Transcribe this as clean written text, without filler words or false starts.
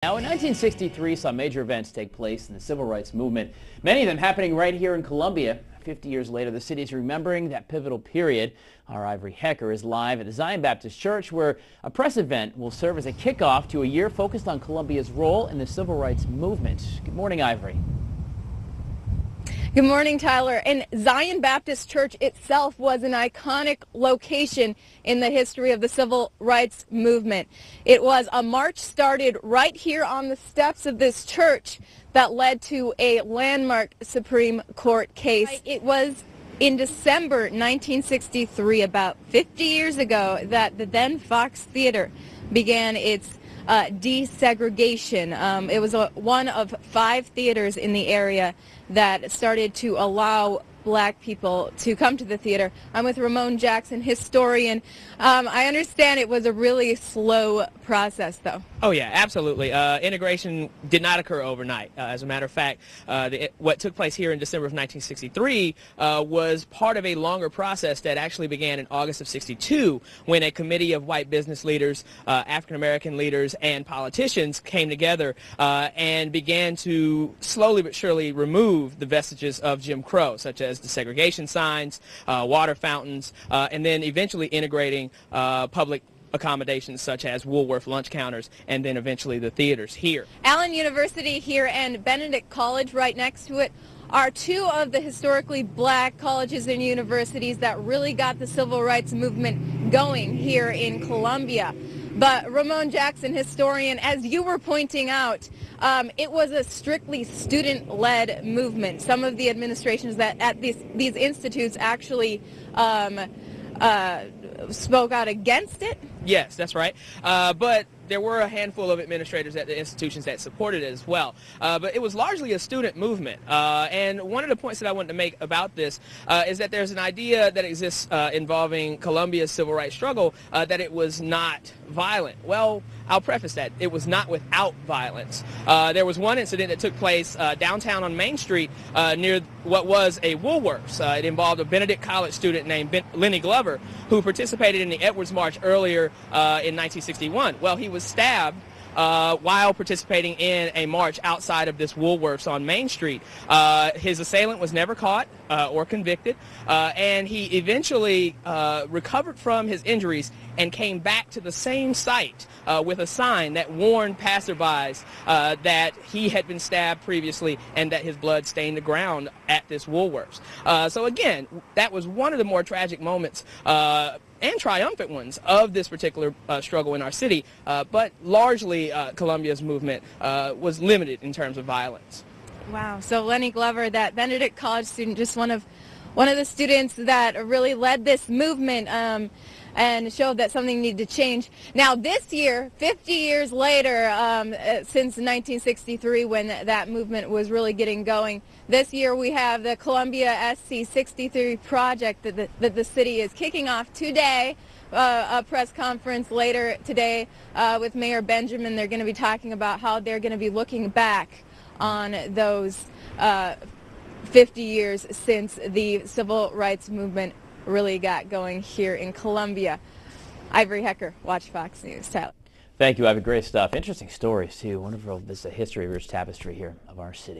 Now, in 1963, saw major events take place in the civil rights movement, many of them happening right here in Columbia. 50 years later, the city is remembering that pivotal period. Our Ivory Hecker is live at the Zion Baptist Church, where a press event will serve as a kickoff to a year focused on Columbia's role in the civil rights movement. Good morning, Ivory. Good morning, Tyler. And Zion Baptist Church itself was an iconic location in the history of the civil rights movement. It was a march started right here on the steps of this church that led to a landmark Supreme Court case. It was in December 1963, about 50 years ago, that the then Fox Theater began its desegregation. It was one of 5 theaters in the area that started to allow black people to come to the theater. I'm with Ramon Jackson, historian. I understand it was a really slow process, though. Oh, yeah, absolutely. Integration did not occur overnight. As a matter of fact, what took place here in December of 1963 was part of a longer process that actually began in August of '62, when a committee of white business leaders, African-American leaders, and politicians came together and began to slowly but surely remove the vestiges of Jim Crow, such as the segregation signs, water fountains, and then eventually integrating public accommodations such as Woolworth lunch counters, and then eventually the theaters here. Allen University here and Benedict College right next to it are 2 of the historically black colleges and universities that really got the civil rights movement going here in Columbia. But Ramon Jackson, historian, as you were pointing out, it was a strictly student-led movement. Some of the administrations that at these institutes actually spoke out against it. Yes, that's right. But there were a handful of administrators at the institutions that supported it as well. But it was largely a student movement. And one of the points that I wanted to make about this is that there's an idea that exists involving Columbia's civil rights struggle that it was not violent. Well, I'll preface that. It was not without violence. There was one incident that took place downtown on Main Street near what was a Woolworths. It involved a Benedict College student named Lenny Glover, who participated in the Edwards March earlier in 1961. Well, he was stabbed while participating in a march outside of this Woolworths on Main Street. His assailant was never caught or convicted, and he eventually recovered from his injuries and came back to the same site with a sign that warned passerbys that he had been stabbed previously and that his blood stained the ground at this Woolworths. So again, that was one of the more tragic moments and triumphant ones of this particular struggle in our city, but largely Columbia's movement was limited in terms of violence. Wow. So Lenny Glover, that Benedict College student, just one of the students that really led this movement and showed that something needed to change. Now this year, 50 years later, since 1963 when that movement was really getting going, this year we have the Columbia SC 63 project that the city is kicking off today. A press conference later today with Mayor Benjamin. They're going to be talking about how they're going to be looking back on those 50 years since the civil rights movement really got going here in Columbia. Ivory Hecker, WACH FOX News. Tyler. Thank you, Ivory. Great stuff. Interesting stories, too. Wonderful. This is a history-rich tapestry here of our city.